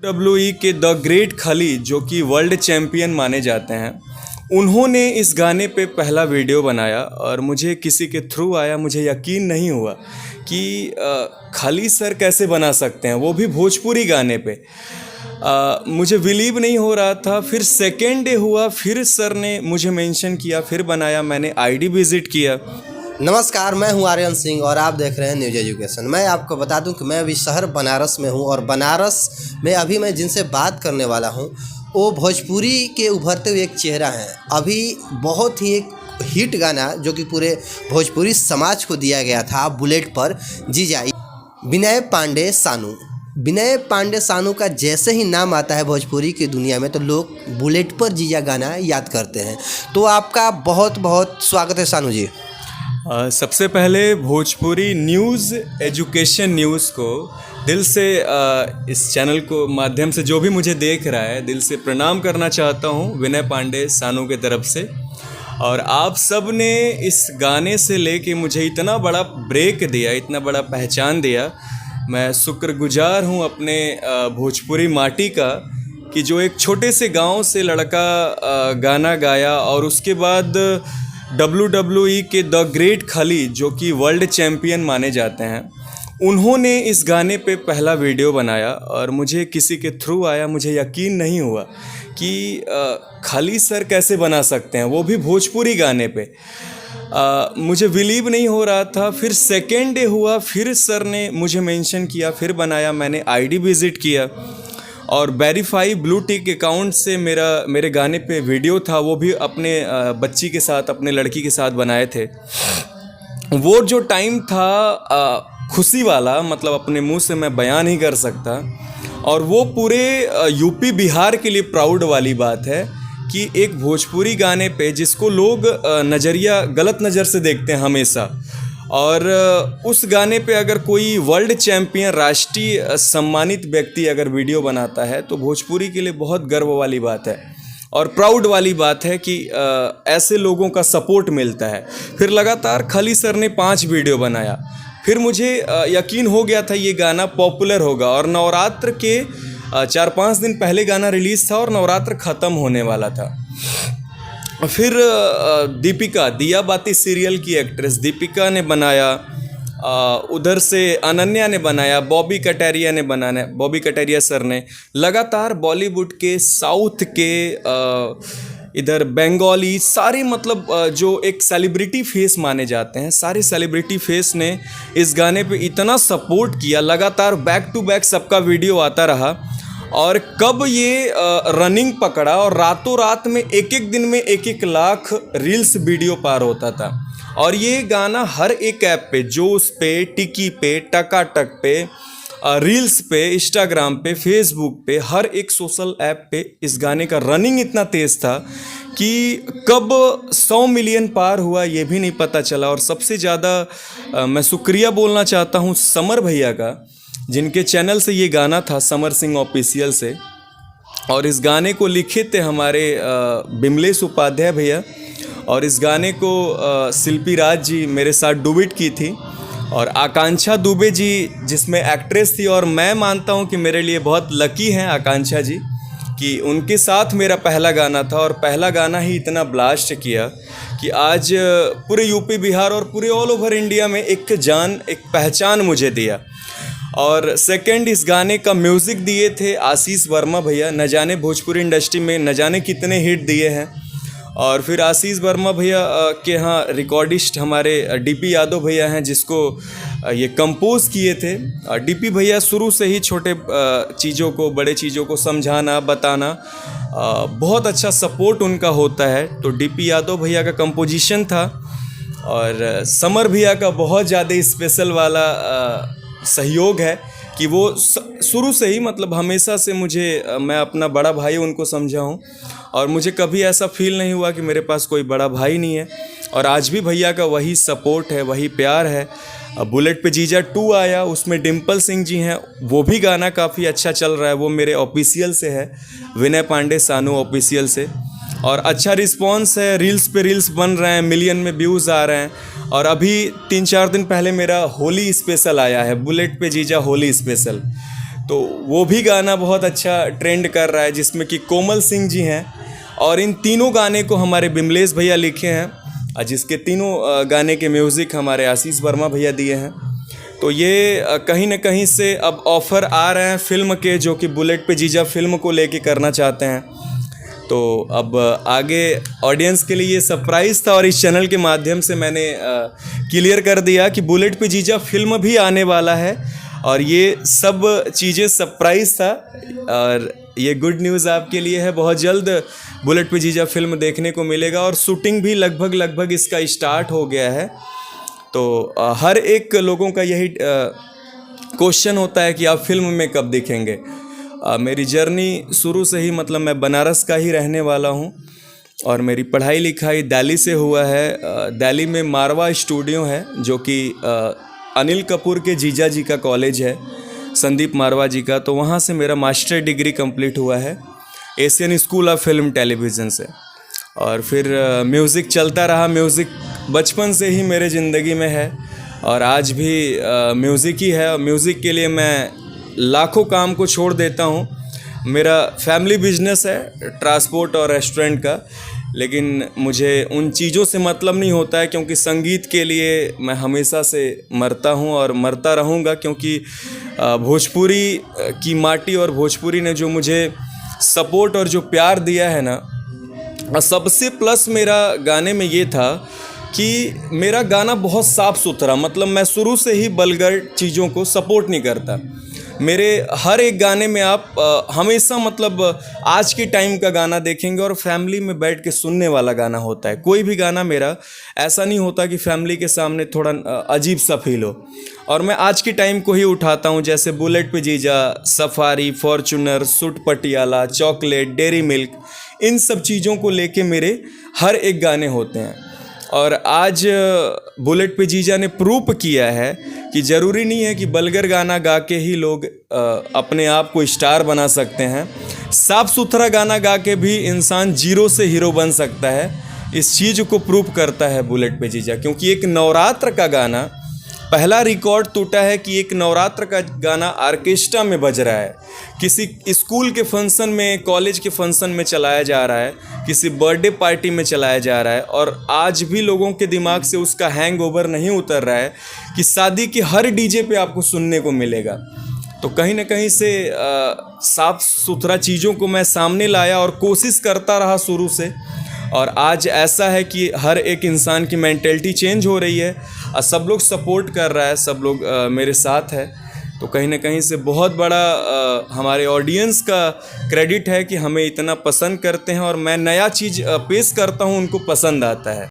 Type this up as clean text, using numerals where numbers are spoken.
WWE के the great खली जो कि वर्ल्ड चैम्पियन माने जाते हैं, उन्होंने इस गाने पे पहला वीडियो बनाया और मुझे किसी के थ्रू आया। मुझे यकीन नहीं हुआ कि खली सर कैसे बना सकते हैं, वो भी भोजपुरी गाने पे। मुझे बिलीव नहीं हो रहा था। फिर सेकेंड डे हुआ, फिर सर ने मुझे मेंशन किया, फिर बनाया। मैंने आईडी विज़िट किया। नमस्कार, मैं हूं आर्यन सिंह और आप देख रहे हैं न्यूज एजुकेशन। मैं आपको बता दूं कि मैं अभी शहर बनारस में हूं और बनारस में अभी मैं जिनसे बात करने वाला हूं वो भोजपुरी के उभरते हुए एक चेहरा हैं। अभी बहुत ही एक हिट गाना जो कि पूरे भोजपुरी समाज को दिया गया था, बुलेट पर जीजा, विनय पांडे सानू। विनय पांडे सानू का जैसे ही नाम आता है भोजपुरी की दुनिया में तो लोग बुलेट पर जीजा गाना याद करते हैं। तो आपका बहुत बहुत स्वागत है सानू जी। सबसे पहले भोजपुरी न्यूज़ एजुकेशन न्यूज़ को दिल से इस चैनल को माध्यम से जो भी मुझे देख रहा है, दिल से प्रणाम करना चाहता हूँ विनय पांडे सानू के तरफ से। और आप सब ने इस गाने से लेके मुझे इतना बड़ा ब्रेक दिया, इतना बड़ा पहचान दिया। मैं शुक्रगुजार हूँ अपने भोजपुरी माटी का कि जो एक छोटे से गांव से लड़का गाना गाया और उसके बाद WWE के द ग्रेट खली जो कि वर्ल्ड चैम्पियन माने जाते हैं, उन्होंने इस गाने पे पहला वीडियो बनाया और मुझे किसी के थ्रू आया। मुझे यकीन नहीं हुआ कि खली सर कैसे बना सकते हैं, वो भी भोजपुरी गाने पे। मुझे बिलीव नहीं हो रहा था। फिर सेकेंड डे हुआ, फिर सर ने मुझे मेंशन किया, फिर बनाया। मैंने आईडी विज़िट किया और वेरीफाई ब्लू टिक अकाउंट से मेरे गाने पे वीडियो था, वो भी अपने बच्ची के साथ, अपने लड़की के साथ बनाए थे। वो जो टाइम था खुशी वाला, मतलब अपने मुंह से मैं बयान नहीं कर सकता। और वो पूरे यूपी बिहार के लिए प्राउड वाली बात है कि एक भोजपुरी गाने पे जिसको लोग नज़रिया गलत नज़र से देखते हैं हमेशा, और उस गाने पे अगर कोई वर्ल्ड चैम्पियन, राष्ट्रीय सम्मानित व्यक्ति अगर वीडियो बनाता है तो भोजपुरी के लिए बहुत गर्व वाली बात है और प्राउड वाली बात है कि ऐसे लोगों का सपोर्ट मिलता है। फिर लगातार खली सर ने 5 वीडियो बनाया। फिर मुझे यकीन हो गया था ये गाना पॉपुलर होगा। और नवरात्र के 4-5 दिन पहले गाना रिलीज़ था और नवरात्र ख़त्म होने वाला था। फिर दीपिका, दिया बाती सीरियल की एक्ट्रेस दीपिका ने बनाया, उधर से अनन्या ने बनाया, बॉबी कटारिया सर ने। लगातार बॉलीवुड के, साउथ के, इधर बंगाली, सारे मतलब जो एक सेलिब्रिटी फेस माने जाते हैं, सारे सेलिब्रिटी फेस ने इस गाने पे इतना सपोर्ट किया। लगातार बैक टू बैक सबका वीडियो आता रहा। और कब ये रनिंग पकड़ा और रातों रात में एक दिन में 1 लाख रील्स वीडियो पार होता था। और ये गाना हर एक ऐप पे, जोश पे, टिकी पे, टकाटक पे, रील्स पे, इंस्टाग्राम पे, फेसबुक पे, हर एक सोशल ऐप पे इस गाने का रनिंग इतना तेज़ था कि कब 100 मिलियन पार हुआ ये भी नहीं पता चला। और सबसे ज़्यादा मैं शुक्रिया बोलना चाहता हूँ समर भैया का, जिनके चैनल से ये गाना था, समर सिंह ऑफिशियल से। और इस गाने को लिखे थे हमारे बिमलेश उपाध्याय भैया, और इस गाने को शिल्पी राज जी मेरे साथ डुबिट की थी, और आकांक्षा दुबे जी जिसमें एक्ट्रेस थी। और मैं मानता हूँ कि मेरे लिए बहुत लकी हैं आकांक्षा जी कि उनके साथ मेरा पहला गाना था। और पहला गाना ही इतना ब्लास्ट किया कि आज पूरे यूपी बिहार और पूरे ऑल ओवर इंडिया में एक पहचान मुझे दिया। और सेकंड, इस गाने का म्यूज़िक दिए थे आशीष वर्मा भैया। न जाने भोजपुरी इंडस्ट्री में न जाने कितने हिट दिए हैं। और फिर आशीष वर्मा भैया के यहाँ रिकॉर्डिस्ट हमारे डीपी यादव भैया हैं, जिसको ये कंपोज किए थे। डीपी भैया शुरू से ही छोटे चीज़ों को, बड़े चीज़ों को समझाना, बताना, बहुत अच्छा सपोर्ट उनका होता है। तो डीपी यादव भैया का कंपोजिशन था। और समर भैया का बहुत ज़्यादा स्पेशल वाला सहयोग है कि वो शुरू से ही, मतलब हमेशा से मैं अपना बड़ा भाई उनको समझा हूँ। और मुझे कभी ऐसा फील नहीं हुआ कि मेरे पास कोई बड़ा भाई नहीं है। और आज भी भैया का वही सपोर्ट है, वही प्यार है। बुलेट पे जीजा 2 आया, उसमें डिम्पल सिंह जी हैं, वो भी गाना काफ़ी अच्छा चल रहा है। वो मेरे ऑफिशियल से है, विनय पांडे सानू ऑफिशियल से। और अच्छा रिस्पॉन्स है, रील्स पे रील्स बन रहे हैं, मिलियन में व्यूज़ आ रहे हैं। और अभी 3-4 दिन पहले मेरा होली स्पेशल आया है, बुलेट पे जीजा होली स्पेशल। तो वो भी गाना बहुत अच्छा ट्रेंड कर रहा है, जिसमें कि कोमल सिंह जी हैं। और इन तीनों गाने को हमारे बिमलेश भैया लिखे हैं, जिसके तीनों गाने के म्यूज़िक हमारे आशीष वर्मा भैया दिए हैं। तो ये कहीं ना कहीं से अब ऑफ़र आ रहे हैं फिल्म के, जो कि बुलेट पे जीजा फिल्म को लेके करना चाहते हैं। तो अब आगे ऑडियंस के लिए ये सरप्राइज़ था, और इस चैनल के माध्यम से मैंने क्लियर कर दिया कि बुलेट पे जीजा फिल्म भी आने वाला है, और ये सब चीज़ें सरप्राइज़ था। और ये गुड न्यूज़ आपके लिए है, बहुत जल्द बुलेट पे जीजा फिल्म देखने को मिलेगा, और शूटिंग भी लगभग इसका स्टार्ट हो गया है। तो हर एक लोगों का यही क्वेश्चन होता है कि आप फिल्म में कब दिखेंगे। मेरी जर्नी शुरू से ही, मतलब मैं बनारस का ही रहने वाला हूँ, और मेरी पढ़ाई लिखाई दिल्ली से हुआ है। दिल्ली में मारवा स्टूडियो है, जो कि अनिल कपूर के जीजा जी का कॉलेज है, संदीप मारवा जी का। तो वहाँ से मेरा मास्टर डिग्री कंप्लीट हुआ है Asian school of film television से। और फिर म्यूज़िक चलता रहा। म्यूज़िक बचपन से ही मेरे ज़िंदगी में है, और आज भी म्यूज़िक ही है। और म्यूज़िक के लिए मैं लाखों काम को छोड़ देता हूँ। मेरा फैमिली बिजनेस है ट्रांसपोर्ट और रेस्टोरेंट का, लेकिन मुझे उन चीज़ों से मतलब नहीं होता है, क्योंकि संगीत के लिए मैं हमेशा से मरता हूँ और मरता रहूँगा। क्योंकि भोजपुरी की माटी और भोजपुरी ने जो मुझे सपोर्ट और जो प्यार दिया है ना, सबसे प्लस मेरा गाने में ये था कि मेरा गाना बहुत साफ़ सुथरा, मतलब मैं शुरू से ही वल्गर चीज़ों को सपोर्ट नहीं करता। मेरे हर एक गाने में आप हमेशा, मतलब आज के टाइम का गाना देखेंगे और फैमिली में बैठ के सुनने वाला गाना होता है। कोई भी गाना मेरा ऐसा नहीं होता कि फैमिली के सामने थोड़ा अजीब सा फील हो। और मैं आज के टाइम को ही उठाता हूँ, जैसे बुलेट पे जीजा, Safari, Fortuner, suit Patiala, chocolate, Dairy Milk, इन सब चीज़ों को लेके मेरे हर एक गाने होते हैं। और आज बुलेट पे जीजा ने प्रूफ किया है कि ज़रूरी नहीं है कि वल्गर गाना गा के ही लोग अपने आप को स्टार बना सकते हैं। साफ़ सुथरा गाना गा के भी इंसान जीरो से हीरो बन सकता है। इस चीज़ को प्रूफ करता है बुलेट पे जीजा, क्योंकि एक नवरात्र का गाना, पहला रिकॉर्ड टूटा है कि एक नवरात्र का गाना ऑर्केस्ट्रा में बज रहा है, किसी स्कूल के फंक्शन में, कॉलेज के फंक्शन में चलाया जा रहा है, किसी बर्थडे पार्टी में चलाया जा रहा है। और आज भी लोगों के दिमाग से उसका हैंगओवर नहीं उतर रहा है कि शादी के हर डीजे पे आपको सुनने को मिलेगा। तो कहीं ना कहीं से साफ़ सुथरा चीज़ों को मैं सामने लाया और कोशिश करता रहा शुरू से। और आज ऐसा है कि हर एक इंसान की मेंटेलिटी चेंज हो रही है, और सब लोग सपोर्ट कर रहा है, सब लोग मेरे साथ है। तो कहीं ना कहीं से बहुत बड़ा हमारे ऑडियंस का क्रेडिट है कि हमें इतना पसंद करते हैं, और मैं नया चीज़ पेश करता हूं, उनको पसंद आता है।